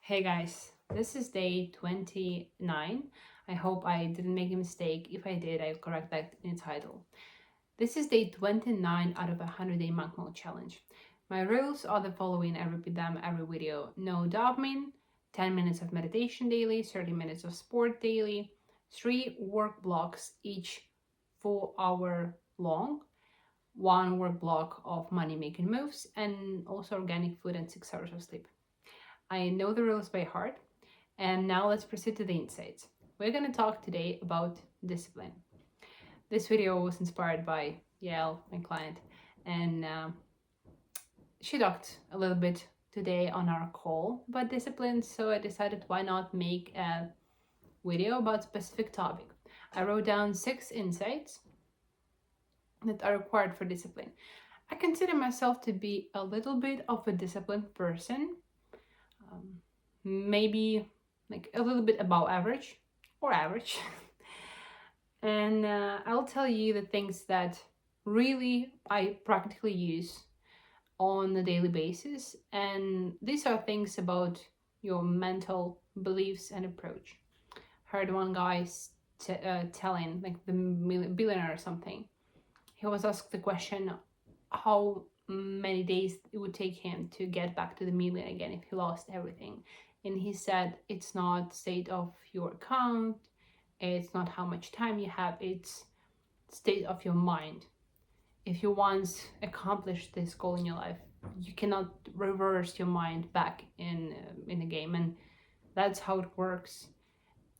Hey guys, this is day 29. I hope I didn't make a mistake. If I did, I'll correct that in the title. This is day 29 out of a 100-day monk mode challenge. My rules are the following. I repeat them every video. No dopamine, 10 minutes of meditation daily, 30 minutes of sport daily, 3 work blocks, each 4 hours long, 1 work block of money-making moves, and also organic food and 6 hours of sleep. I know the rules by heart, and now let's proceed to the insights. We're going to talk today about discipline. This video was inspired by Yael, my client, and she talked a little bit today on our call about discipline, so I decided why not make a video about a specific topic. I wrote down 6 insights that are required for discipline. I consider myself to be a little bit of a disciplined person. Maybe like a little bit above average or average. And I'll tell you the things that really I practically use on a daily basis. And these are things about your mental beliefs and approach. Heard one guy telling, like the billionaire or something, he was asked the question how many days it would take him to get back to the million again if he lost everything. And he said, it's not state of your account, it's not how much time you have, it's state of your mind. If you once accomplish this goal in your life, you cannot reverse your mind back in the game, and that's how it works.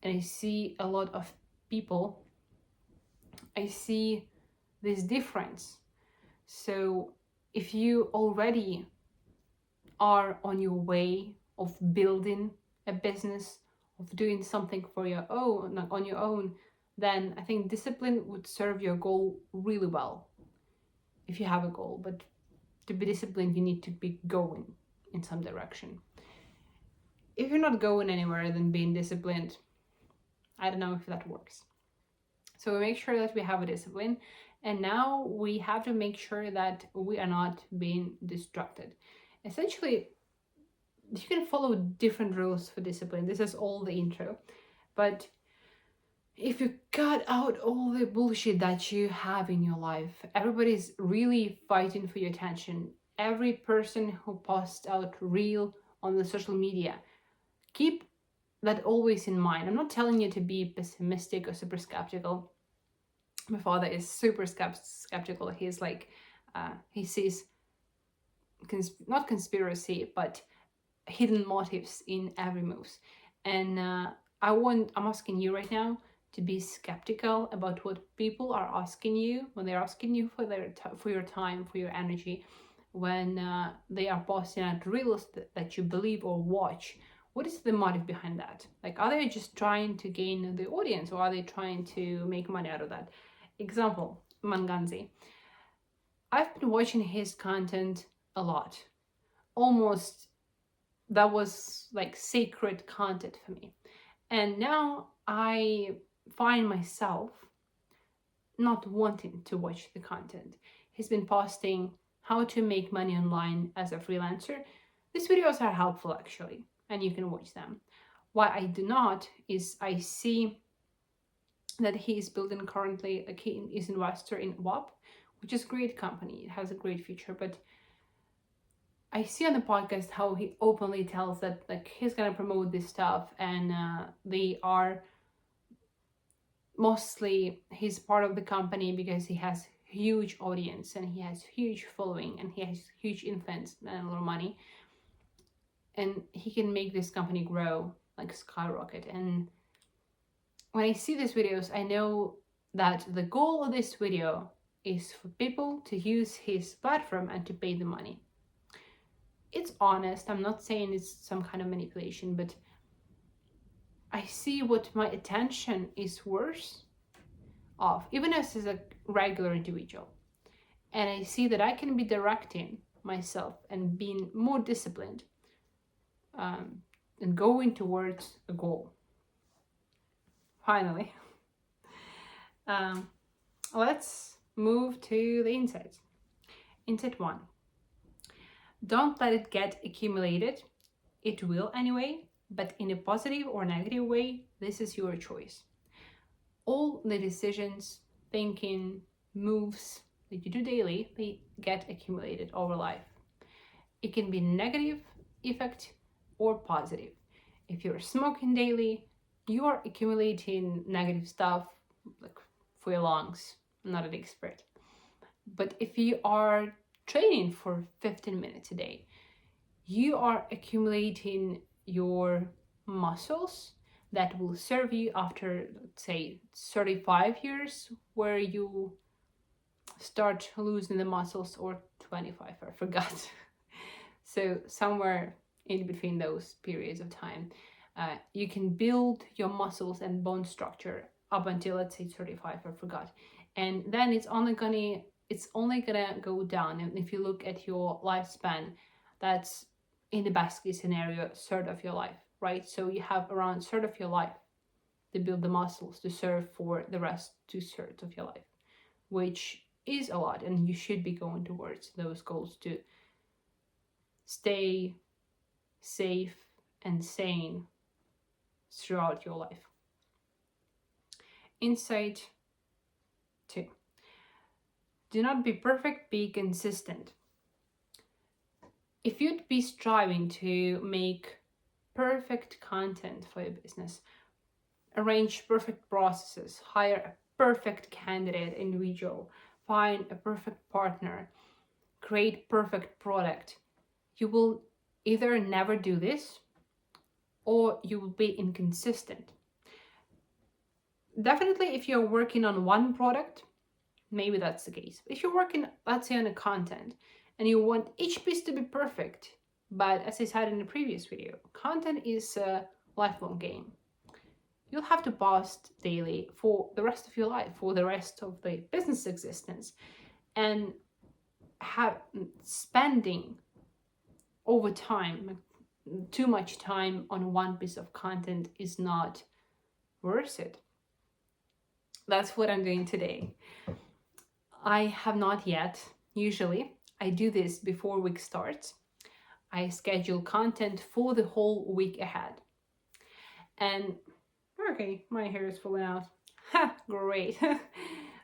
And I see a lot of people, I see this difference. So if you already are on your way of building a business, of doing something for your own, like on your own, then I think discipline would serve your goal really well if you have a goal. But to be disciplined, you need to be going in some direction. If you're not going anywhere, then being disciplined, I don't know if that works. So we make sure that we have a discipline, and now we have to make sure that we are not being distracted. Essentially, you can follow different rules for discipline. This is all the intro. But if you cut out all the bullshit that you have in your life, everybody's really fighting for your attention. Every person who posts out reel on the social media, keep that always in mind. I'm not telling you to be pessimistic or super skeptical. My father is super skeptical. He's like, he sees not conspiracy, but hidden motives in every move. And I'm asking you right now to be skeptical about what people are asking you when they're asking you for your time, for your energy, when they are posting out reels that you believe or watch. What is the motive behind that? Like, are they just trying to gain the audience, or are they trying to make money out of that? Example, Manganzi. I've been watching his content a lot. Almost that was like sacred content for me. And now I find myself not wanting to watch the content. He's been posting how to make money online as a freelancer. These videos are helpful actually, and you can watch them. What I do not is I see that he is building currently, like he is investor in WAP, which is a great company. It has a great future, but I see on the podcast how he openly tells that like he's gonna promote this stuff, and they are mostly, he's part of the company because he has huge audience and he has huge following and he has huge influence and a lot of money, and he can make this company grow like skyrocket. And when I see these videos, I know that the goal of this video is for people to use his platform and to pay the money. It's honest. I'm not saying it's some kind of manipulation, but I see what my attention is worth of, even as a regular individual. And I see that I can be directing myself and being more disciplined and going towards a goal. Finally, let's move to the insights. Insight 1. Don't let it get accumulated. It will anyway. but in a positive or negative way, this is your choice. All the decisions, thinking, moves that you do daily, they get accumulated over life. It can be negative effect or positive. If you're smoking daily, you are accumulating negative stuff like for your lungs. I'm not an expert. But if you are training for 15 minutes a day, you are accumulating your muscles that will serve you after, let's say, 35 years, where you start losing the muscles, or 25, I forgot. So somewhere in between those periods of time, you can build your muscles and bone structure up until, let's say, 35, I forgot. And then it's only gonna go down. And if you look at your lifespan, that's in the best case scenario, a third of your life, right? So you have around a third of your life to build the muscles to serve for the rest 2/3 of your life, which is a lot, and you should be going towards those goals to stay safe and sane throughout your life. Insight 2. Do not be perfect, be consistent. If you'd be striving to make perfect content for your business, arrange perfect processes, hire a perfect candidate individual, find a perfect partner, create perfect product, you will either never do this or you will be inconsistent. Definitely, if you're working on one product, maybe that's the case. If you're working, let's say, on a content and you want each piece to be perfect, but as I said in the previous video, content is a lifelong game. You'll have to post daily for the rest of your life, for the rest of the business existence, and spending over time too much time on one piece of content is not worth it. That's what I'm doing today. I have not yet. Usually I do this before week starts. I schedule content for the whole week ahead. And okay, my hair is falling out. Ha, great.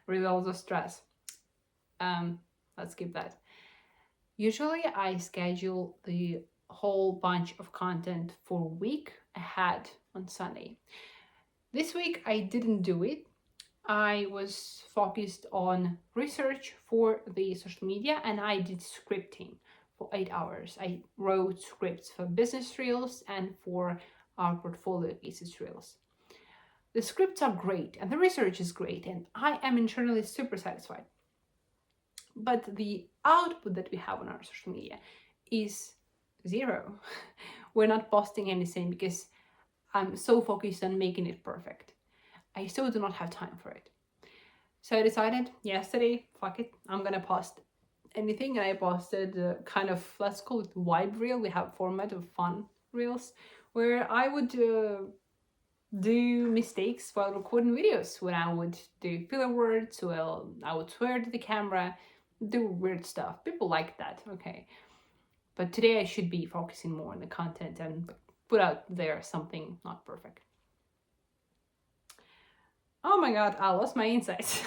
Results of stress. Let's skip that. Usually I schedule the whole bunch of content for a week ahead on Sunday. This week I didn't do it. I was focused on research for the social media, and I did scripting for 8 hours. I wrote scripts for business reels and for our portfolio cases reels. The scripts are great and the research is great, and I am internally super satisfied. But the output that we have on our social media is zero. We're not posting anything because I'm so focused on making it perfect. I still do not have time for it. So I decided yesterday, fuck it, I'm gonna post anything. And I posted kind of, let's call it vibe reel. We have a format of fun reels where I would do mistakes while recording videos, when I would do filler words, well, I would swear to the camera, do weird stuff. People like that, okay. But today I should be focusing more on the content and put out there something not perfect. Oh my god, I lost my insights.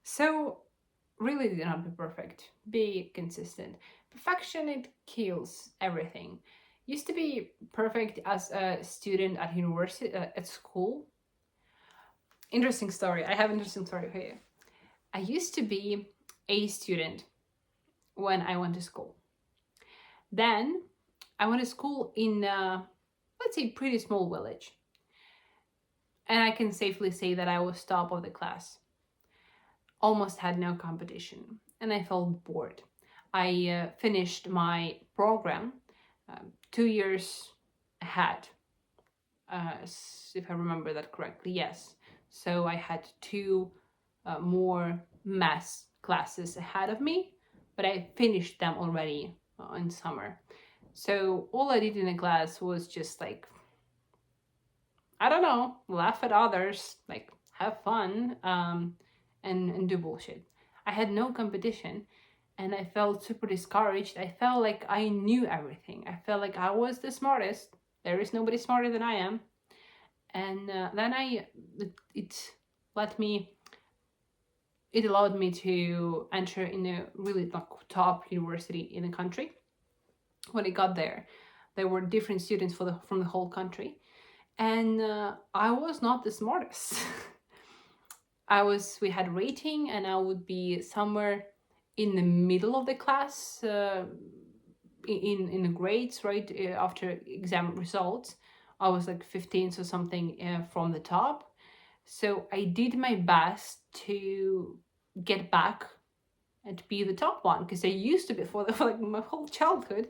So really do not be perfect. Be consistent. Perfection, it kills everything. Used to be perfect as a student at university, at school. Interesting story. I have an interesting story for you. I used to be a student when I went to school. Then I went to school in, let's say, pretty small village. And I can safely say that I was top of the class. Almost had no competition, and I felt bored. I finished my program 2 years ahead, if I remember that correctly, yes. So I had 2 more math classes ahead of me, but I finished them already in summer. So all I did in the class was just like, I don't know, laugh at others, like have fun, and do bullshit. I had no competition, and I felt super discouraged. I felt like I knew everything. I felt like I was the smartest, There is nobody smarter than I am. And then it let me it allowed me to enter in a really like top university in the country. When I got there were different students from the whole country, and I was not the smartest. We had rating, and I would be somewhere in the middle of the class, in the grades, right after exam results. I was like 15th or something from the top. So I did my best to get back and to be the top one, because I used to be for like my whole childhood.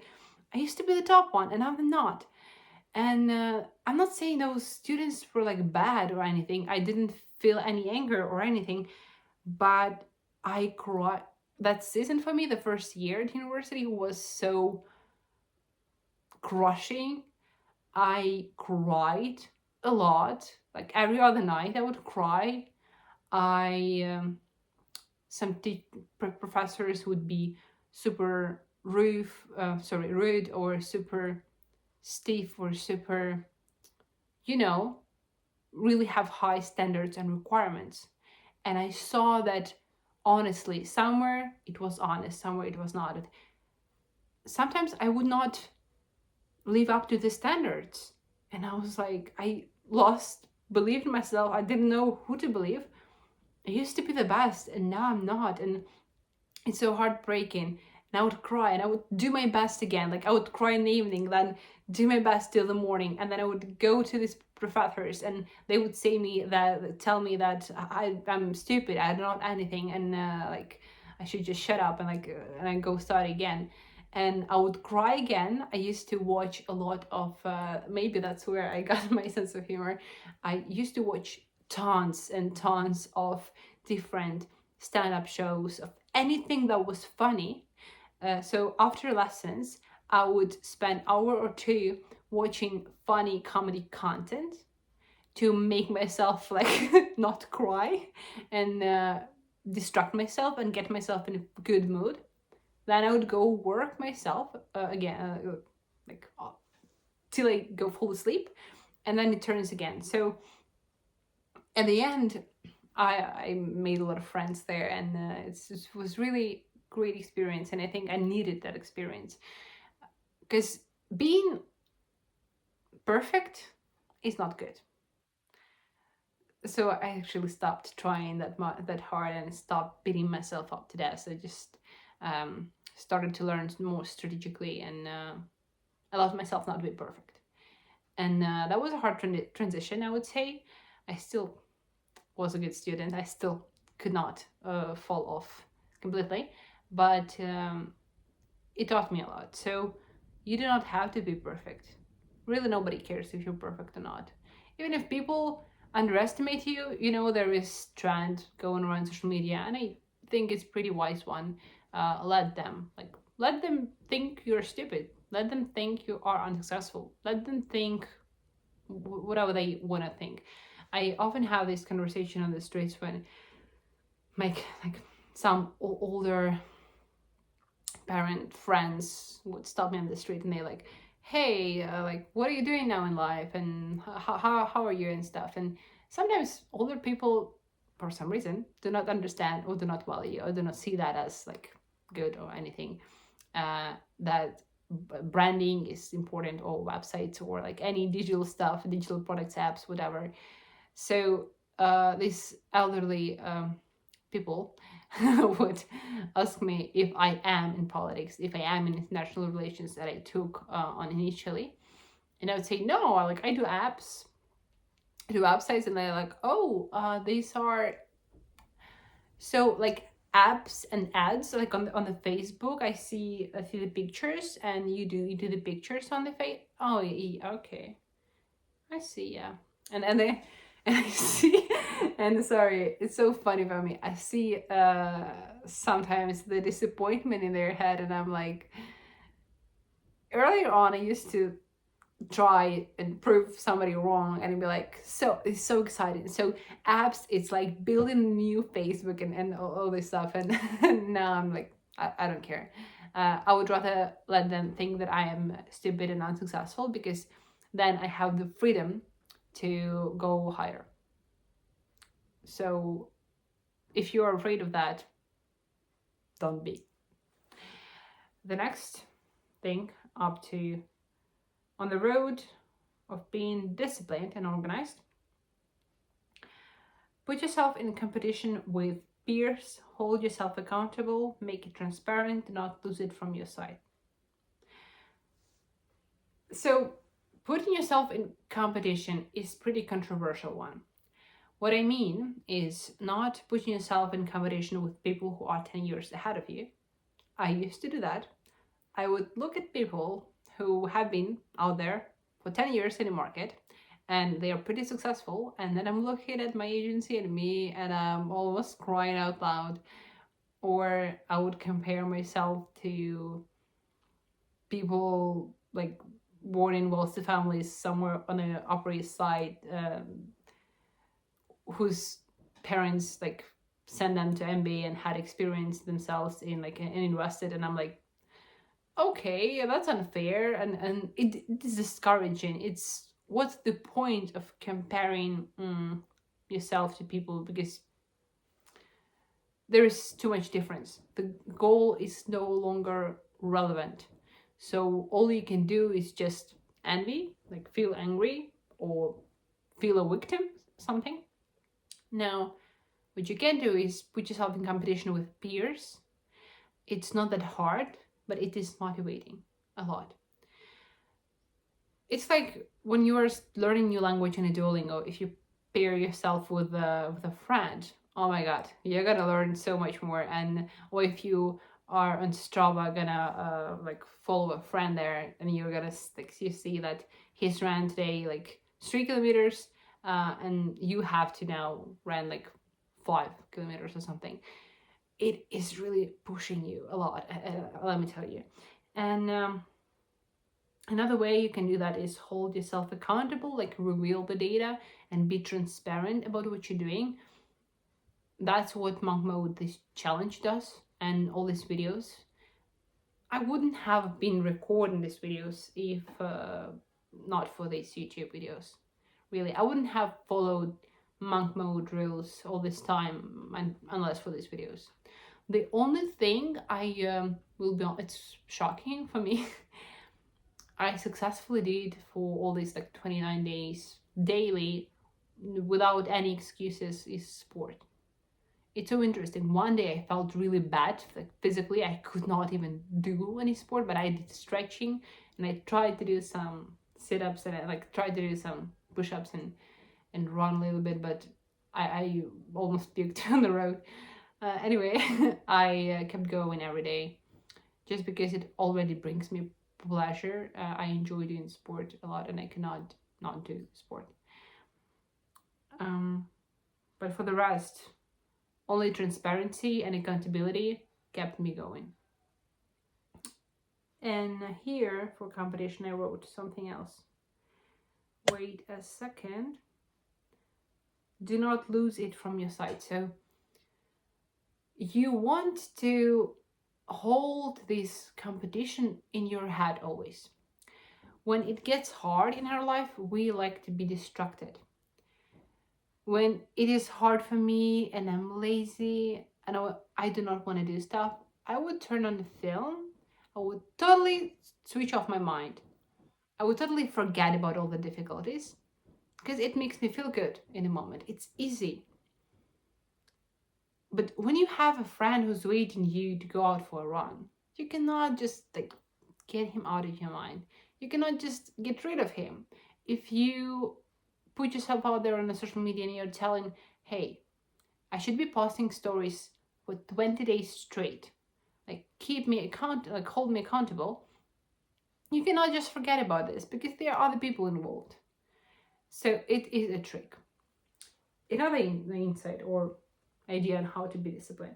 I used to be the top one, and I'm not. And I'm not saying those students were like bad or anything. I didn't feel any anger or anything, but I cried. That season for me, the first year at university, was so crushing. I cried a lot. Like every other night, I would cry. Some professors would be super rude, or super stiff, or super, really have high standards and requirements. And I saw that, honestly, somewhere it was honest, somewhere it was not. Sometimes I would not live up to the standards, and I was like, I lost belief in myself. I didn't know who to believe. I used to be the best, and now I'm not, and it's so heartbreaking. And I would cry, and I would do my best again. Like I would cry in the evening, then do my best till the morning, and then I would go to these professors, and they would tell me that I'm stupid, I'm not anything, and like I should just shut up and and I go study again. And I would cry again. I used to watch a lot of maybe that's where I got my sense of humor. I used to watch tons and tons of different stand-up shows, of anything that was funny. So after lessons, I would spend hour or two watching funny comedy content to make myself like not cry, and distract myself and get myself in a good mood. Then I would go work myself again, till I go full asleep, and then it turns again. So at the end, I made a lot of friends there, and it was really great experience, and I think I needed that experience, because being perfect is not good. So I actually stopped trying that hard, and stopped beating myself up to death. So I just started to learn more strategically, and allowed myself not to be perfect. And that was a hard transition, I would say. I still was a good student. I still could not fall off completely, but it taught me a lot. So you do not have to be perfect. Really, nobody cares if you're perfect or not. Even if people underestimate you, there is trend going around social media, and I think it's pretty wise one. Let them think you're stupid. Let them think you are unsuccessful. Let them think whatever they want to think. I often have this conversation on the streets when like some older parent friends would stop me on the street, and they're like, hey, what are you doing now in life, and how are you and stuff. And sometimes older people, for some reason, do not understand, or do not value, or do not see that as like good or anything. That branding is important, or websites, or like any digital stuff, digital products, apps, whatever. So these elderly people would ask me if I am in politics, if I am in international relations, that I took on initially. And I would say, no, I do apps, I do websites. And they're like, oh, these are so like apps and ads, like on the Facebook. I see the pictures, and you do the pictures on the face. Oh, yeah, okay, I see, yeah. And they and I see, and sorry, it's so funny for me. I see sometimes the disappointment in their head, and I'm like, earlier on I used to try and prove somebody wrong, and be like, so it's so exciting. So apps, it's like building a new Facebook, and all this stuff. And now I'm like, I don't care. I would rather let them think that I am stupid and unsuccessful, because then I have the freedom to go higher. So if you are afraid of that, don't be. The next thing up to on the road of being disciplined and organized, put yourself in competition with peers, hold yourself accountable, make it transparent, do not lose it from your sight. So putting yourself in competition is pretty controversial one. What I mean is not putting yourself in competition with people who are 10 years ahead of you. I used to do that. I would look at people who have been out there for 10 years in the market and they are pretty successful, and then I'm looking at my agency and me and I'm almost crying out loud. Or I would compare myself to people like born in wealthy families somewhere on the Upper East Side, whose parents like sent them to MBA and had experience themselves in like and invested, and I'm like, okay, that's unfair, and it is discouraging. It's what's the point of comparing yourself to people, because there is too much difference. The goal is no longer relevant. So all you can do is just envy, like feel angry or feel a victim, something. Now, what you can do is put yourself in competition with peers. It's not that hard, but it is motivating a lot. It's like when you are learning new language in a Duolingo, if you pair yourself with a friend, oh my god, you're gonna learn so much more. And or if you are on Strava gonna like follow a friend there, and you're gonna like you see that he's ran today like 3 kilometers, and you have to now run like 5 kilometers or something. It is really pushing you a lot, let me tell you. And another way you can do that is hold yourself accountable, like reveal the data and be transparent about what you're doing. That's what Monk Mode, this challenge, does, and all these videos. I wouldn't have been recording these videos if not for these YouTube videos. Really, I wouldn't have followed Monk Mode rules all this time unless for these videos. The only thing I will be, it's shocking for me, I successfully did for all these like 29 days daily without any excuses is sport. It's so interesting. One day I felt really bad, like physically I could not even do any sport, but I did stretching and I tried to do some sit-ups and I like tried to do some push-ups and run a little bit, but I almost puked on the road. Anyway, I kept going every day just because it already brings me pleasure. I enjoy doing sport a lot and I cannot not do sport. But for the rest, only transparency and accountability kept me going. And here for competition I wrote something else. Wait a second. Do not lose it from your sight. So you want to hold this competition in your head always. When it gets hard in our life, we like to be distracted. When it is hard for me and I'm lazy and I do not want to do stuff, I would turn on the film. I would totally switch off my mind. I would totally forget about all the difficulties because it makes me feel good in the moment. It's easy. But when you have a friend who's waiting you to go out for a run, you cannot just like get him out of your mind. You cannot just get rid of him. If you put yourself out there on a social media and you're telling, hey, I should be posting stories for 20 days straight, like keep me like hold me accountable, you cannot just forget about this because there are other people involved. So it is a trick. Another insight or idea on how to be disciplined.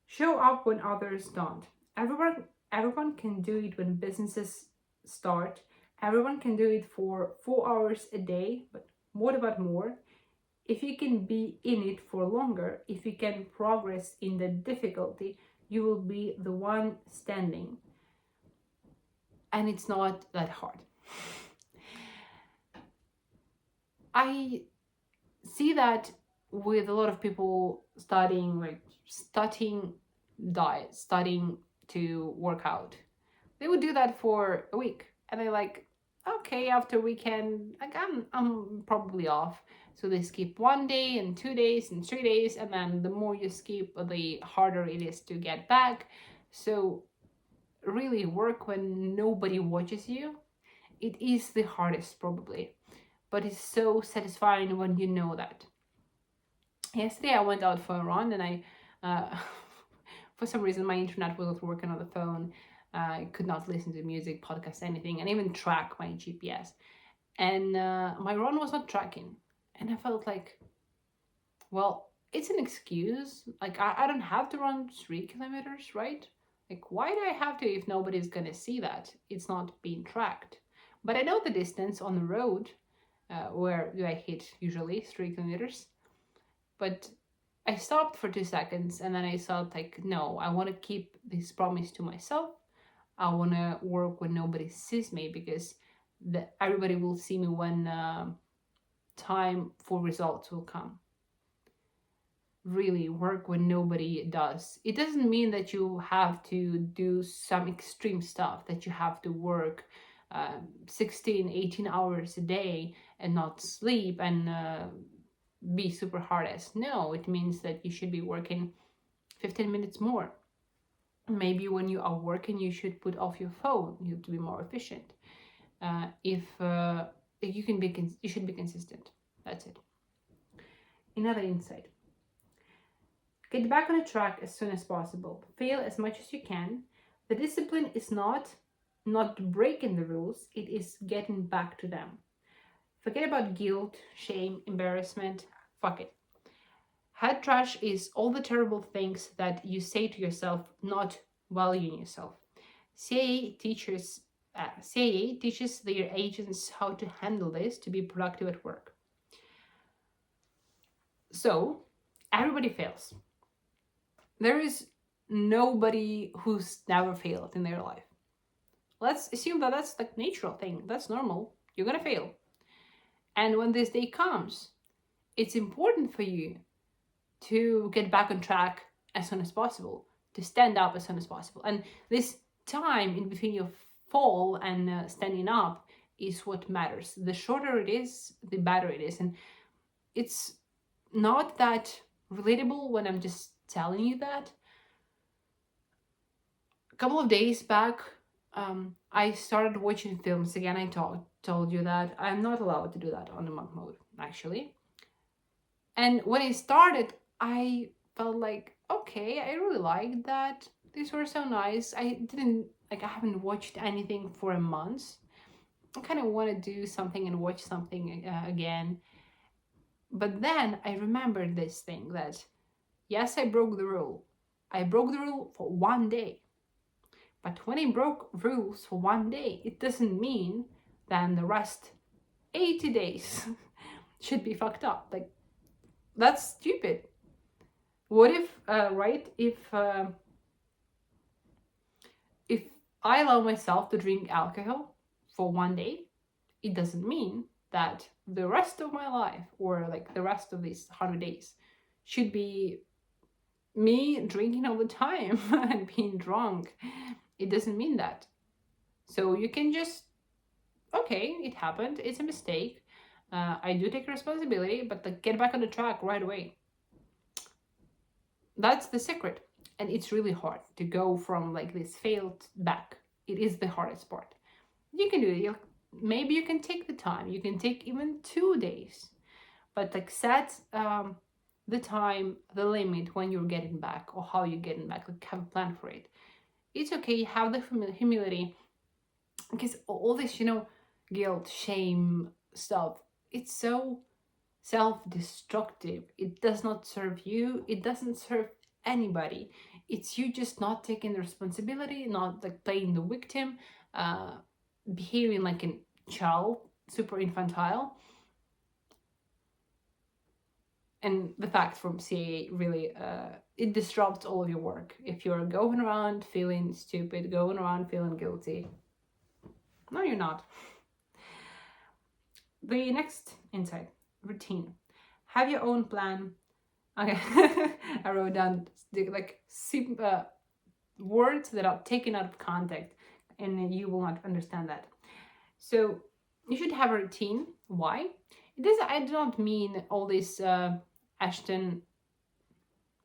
Show up when others don't. Everyone can do it when businesses start. Everyone can do it for 4 hours a day, but what about more? If you can be in it for longer, if you can progress in the difficulty, you will be the one standing. And it's not that hard. I see that with a lot of people studying diet, studying to work out. They would do that for a week, and they're like, okay, after weekend, like I'm probably off. So they skip 1 day and 2 days and 3 days, and then the more you skip, the harder it is to get back. So really work when nobody watches you. It is the hardest probably, but it's so satisfying when you know that. Yesterday I went out for a run, and for some reason my internet wasn't working on the phone. I could not listen to music, podcast, anything, and even track my GPS. And my run was not tracking. And I felt like, well, it's an excuse. Like, I don't have to run 3 kilometers, right? Like, why do I have to if nobody's gonna see that? It's not being tracked. But I know the distance on the road, where do I hit usually 3 kilometers. But I stopped for 2 seconds, and then I thought, like, no, I want to keep this promise to myself. I want to work when nobody sees me, because everybody will see me when time for results will come. Really work when nobody does. It doesn't mean that you have to do some extreme stuff, that you have to work 16, 18 hours a day and not sleep and be super hardest. No, it means that you should be working 15 minutes more. Maybe when you are working, you should put off your phone. You have to be more efficient. If you can be, you should be consistent. That's it. Another insight: get back on a track as soon as possible. Fail as much as you can. The discipline is not breaking the rules. It is getting back to them. Forget about guilt, shame, embarrassment. Fuck it. Head trash is all the terrible things that you say to yourself, not valuing yourself. CAA teaches their agents how to handle this to be productive at work. So, everybody fails. There is nobody who's never failed in their life. Let's assume that that's like natural thing. That's normal. You're gonna fail. And when this day comes, it's important for you to get back on track as soon as possible, to stand up as soon as possible. And this time in between your fall and standing up is what matters. The shorter it is, the better it is. And it's not that relatable when I'm just telling you that. A couple of days back, I started watching films again. I told you that I'm not allowed to do that on the monk mode, actually. And when I started, I felt like, okay, I really liked that. These were so nice. I haven't watched anything for a month. I kind of want to do something and watch something again. But then I remembered this thing that, yes, I broke the rule. I broke the rule for 1 day. But when I broke rules for 1 day, it doesn't mean that the rest 80 days should be fucked up. Like, that's stupid. What if, if I allow myself to drink alcohol for 1 day, it doesn't mean that the rest of my life, or like the rest of these 100 days, should be me drinking all the time and being drunk. It doesn't mean that. So you can just, okay, it happened, it's a mistake. I do take responsibility, but like, get back on the track right away. That's the secret. And it's really hard to go from like this failed back. It is the hardest part. You can do it. Maybe you can take the time. You can take even 2 days. But like, set the time, the limit when you're getting back, or how you're getting back. Like, have a plan for it. It's okay, have the humility. Because all this, guilt, shame stuff, it's so self-destructive. It does not serve you. It doesn't serve anybody. It's you just not taking the responsibility, not like playing the victim, behaving like a child, super infantile. And the fact from CAA really, it disrupts all of your work. If you're going around feeling stupid, going around feeling guilty, no, you're not. The next insight: routine. Have your own plan. Okay, I wrote down like words that are taken out of context, and you will not understand that. So you should have a routine. Why? This I do not mean all this Ashton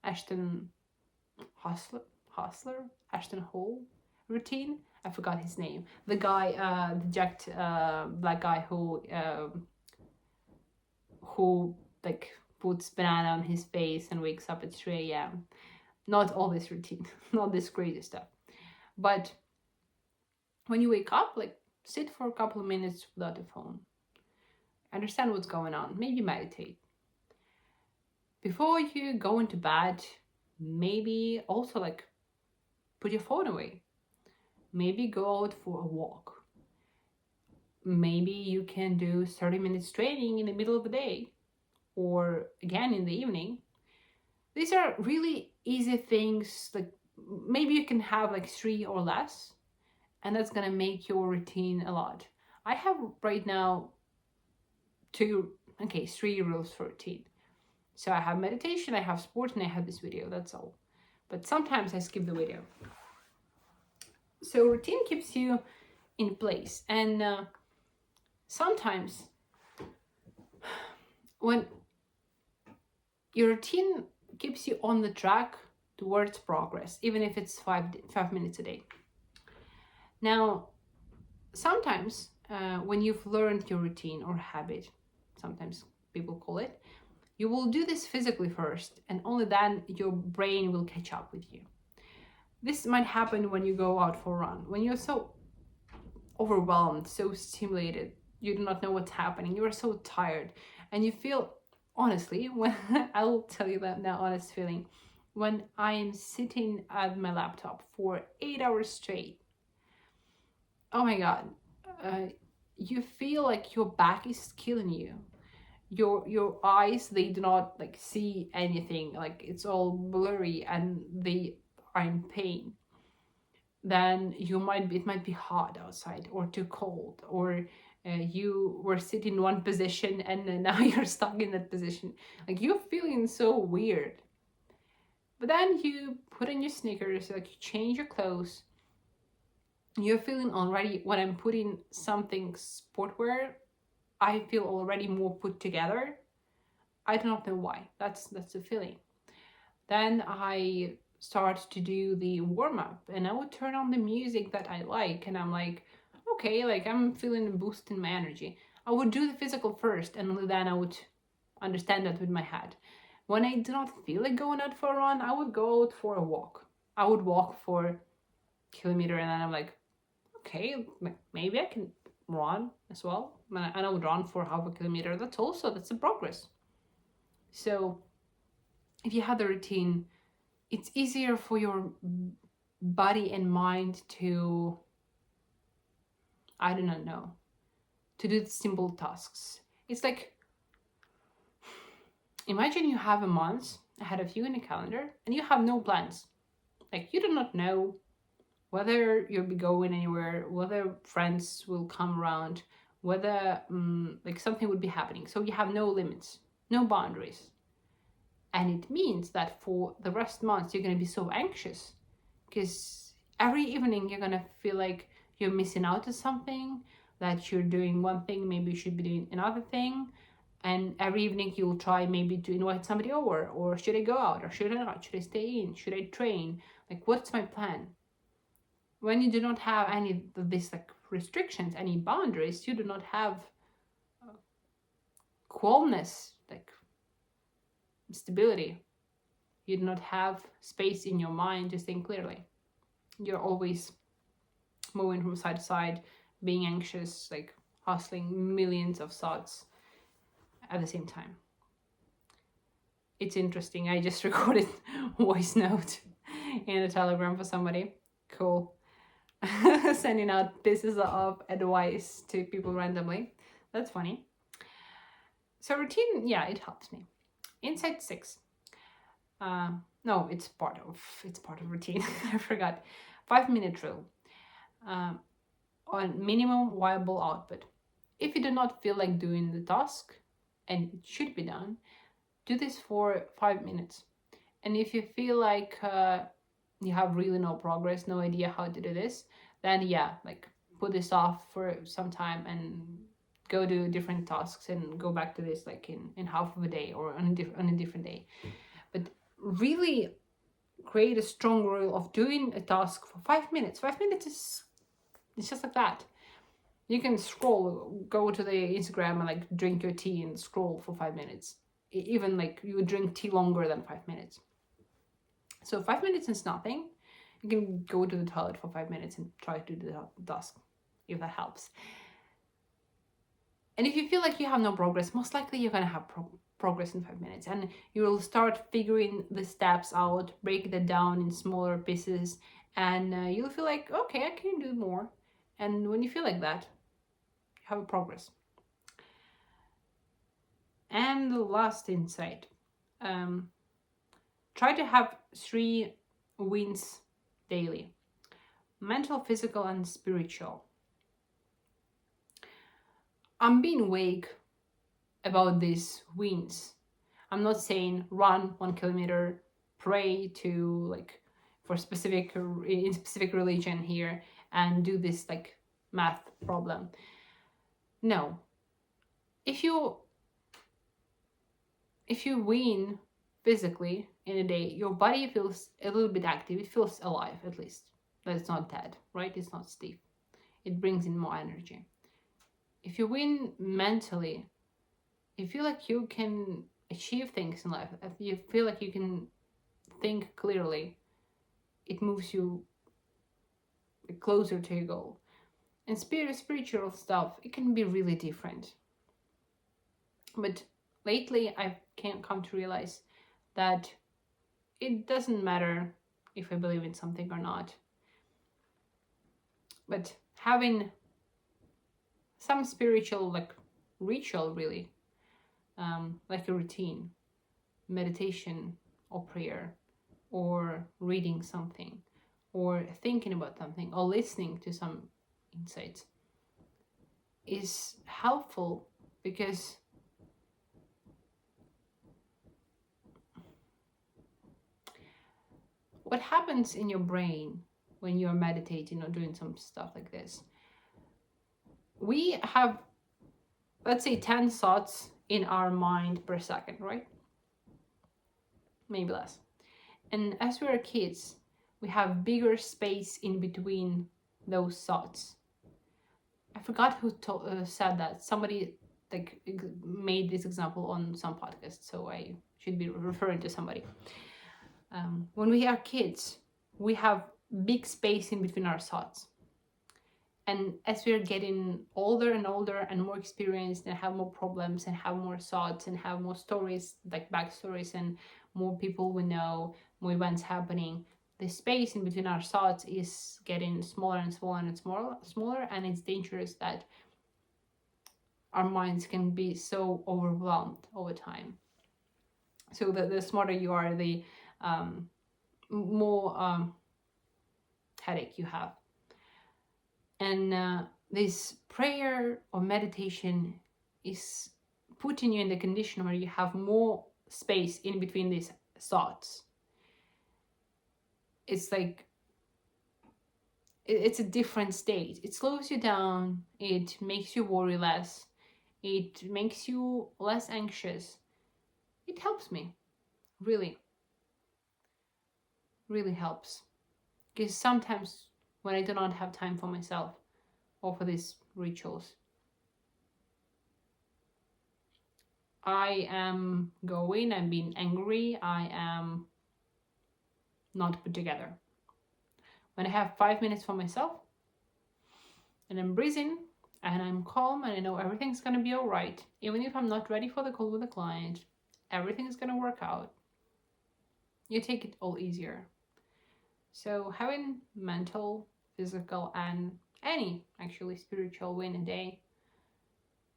Ashton Hostler Ashton Hall routine. I forgot his name. The guy, the jacked black guy who like puts banana on his face and wakes up at 3 a.m. Not all this routine, not this crazy stuff. But when you wake up, like sit for a couple of minutes without a phone. Understand what's going on. Maybe meditate. Before you go into bed, maybe also like put your phone away. Maybe go out for a walk. Maybe you can do 30 minutes training in the middle of the day or again in the evening. These are really easy things. Like maybe you can have like 3 or less, and that's gonna make your routine a lot. I have right now 3 rules for routine. So I have meditation, I have sport, and I have this video. That's all. But sometimes I skip the video. So routine keeps you in place, and sometimes when your routine keeps you on the track towards progress, even if it's 5 minutes a day. Now, sometimes when you've learned your routine or habit, sometimes people call it, you will do this physically first, and only then your brain will catch up with you. This might happen when you go out for a run, when you're so overwhelmed, so stimulated, you do not know what's happening, you are so tired, and you feel, honestly, when I'll tell you that now, honest feeling, when I am sitting at my laptop for 8 hours straight, oh my god, you feel like your back is killing you. Your eyes, they do not like see anything, like it's all blurry and they are in pain. Then it might be hot outside or too cold, or you were sitting in one position and now you're stuck in that position. Like you're feeling so weird. But then you put on your sneakers, like you change your clothes. You're feeling already, when I'm putting something sportwear, I feel already more put together. I do not know why. That's the feeling. Then I start to do the warm-up, and I would turn on the music that I like, and I'm like, okay, like I'm feeling a boost in my energy. I would do the physical first, and only then I would understand that with my head. When I do not feel like going out for a run, I would go out for a walk. I would walk for a kilometer, and then I'm like, okay, maybe I can run as well. And I would run for half a kilometer. That's a progress. So if you have the routine, it's easier for your body and mind to, I do not know, to do simple tasks. It's like, imagine you have a month ahead of you in a calendar and you have no plans. Like you do not know whether you'll be going anywhere, whether friends will come around, whether like something would be happening. So you have no limits, no boundaries. And it means that for the rest of the month, you're going to be so anxious because every evening you're going to feel like you're missing out on something, that you're doing one thing, maybe you should be doing another thing. And every evening you'll try maybe to invite somebody over, or should I go out, or should I not? Should I stay in? Should I train? Like, what's my plan? When you do not have any of these like restrictions, any boundaries, you do not have calmness, like stability. You do not have space in your mind to think clearly. You're always moving from side to side, being anxious, like hustling millions of thoughts at the same time. It's interesting. I just recorded a voice note in a Telegram for somebody. Cool. Sending out pieces of advice to people randomly. That's funny. So routine, yeah, it helps me. Insight 6. No, it's part of routine. I forgot. 5-minute rule. On minimum viable output. If you do not feel like doing the task, and it should be done, do this for 5 minutes. And if you feel like you have really no progress, no idea how to do this, then yeah, like put this off for some time and go do different tasks and go back to this like in half of a day or on a different day. But really create a strong rule of doing a task for 5 minutes. 5 minutes is it's just like that. You can scroll, go to the Instagram and like drink your tea and scroll for 5 minutes. Even like you would drink tea longer than 5 minutes. So 5 minutes is nothing. You can go to the toilet for 5 minutes and try to do the task, if that helps. And if you feel like you have no progress, most likely you're gonna have progress in 5 minutes, and you will start figuring the steps out, break that down in smaller pieces, and you'll feel like, okay, I can do more. And when you feel like that, you have a progress. And the last insight, try to have 3 wins daily: mental, physical, and spiritual. I'm being vague about these wins. I'm not saying run 1 kilometer, pray to like for specific in specific religion here, and do this like math problem. No. If you win physically in a day, your body feels a little bit active. It feels alive, at least. That it's not dead, right? It's not stiff. It brings in more energy. If you win mentally, you feel like you can achieve things in life. If you feel like you can think clearly, it moves you closer to your goal. And spiritual stuff, it can be really different. But lately, I've come to realize that it doesn't matter if I believe in something or not. But having some spiritual like ritual, really, like a routine, meditation or prayer, or reading something, or thinking about something, or listening to some insights, is helpful, because what happens in your brain when you're meditating or doing some stuff like this, we have, let's say, 10 thoughts in our mind per second, right? Maybe less. And as we are kids, we have bigger space in between those thoughts. I forgot who said that. Somebody like made this example on some podcast, so I should be referring to somebody. When we are kids, we have big space in between our thoughts. And as we are getting older and older and more experienced and have more problems and have more thoughts and have more stories, like backstories, and more people we know, more events happening, the space in between our thoughts is getting smaller and smaller and smaller, and it's dangerous that our minds can be so overwhelmed over time. So the smarter you are, the more headache you have. And this prayer or meditation is putting you in the condition where you have more space in between these thoughts. It's like, it's a different state. It slows you down. It makes you worry less. It makes you less anxious. It helps me. Really. Really helps. Because sometimes when I do not have time for myself or for these rituals, I am I'm being angry, I am not put together. When I have 5 minutes for myself and I'm breathing and I'm calm and I know everything's gonna be all right, even if I'm not ready for the call with the client, everything's gonna work out. You take it all easier. So having mental, physical, and any actually spiritual win a day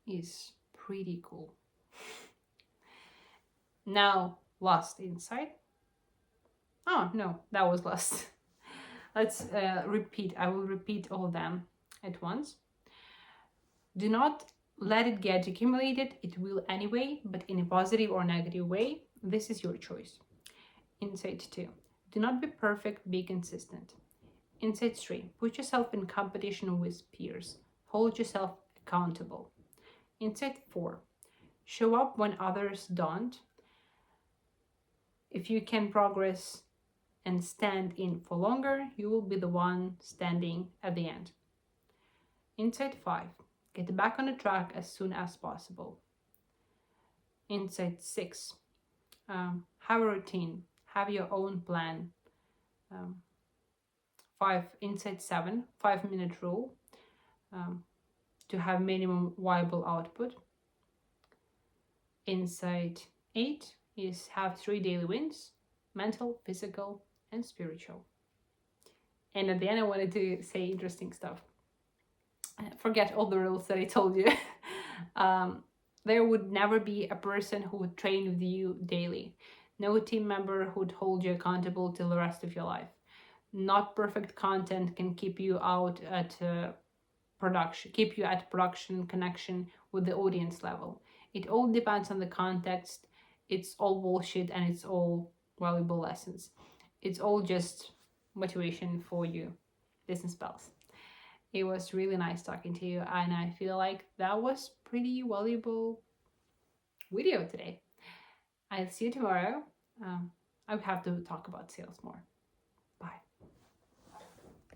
is pretty cool. Now, last insight. Oh, no, that was last. Let's repeat. I will repeat all of them at once. Do not let it get accumulated. It will anyway, but in a positive or negative way. This is your choice. Insight 2. Do not be perfect, be consistent. Insight 3. Put yourself in competition with peers. Hold yourself accountable. Insight 4. Show up when others don't. If you can progress and stand in for longer, you will be the one standing at the end. Insight 5. Get back on the track as soon as possible. Insight 6. Have a routine. Have your own plan. 5. Insight 7. 5-minute rule. To have minimum viable output. Insight 8 is have 3 daily wins: mental, physical, and spiritual. And at the end, I wanted to say interesting stuff. Forget all the rules that I told you. There would never be a person who would train with you daily. No team member who would hold you accountable till the rest of your life. Not perfect content can keep you out at production connection with the audience level. It all depends on the context. It's all bullshit and it's all valuable lessons. It's all just motivation for you, business pals. It was really nice talking to you, and I feel like that was pretty valuable video today. I'll see you tomorrow. I have to talk about sales more.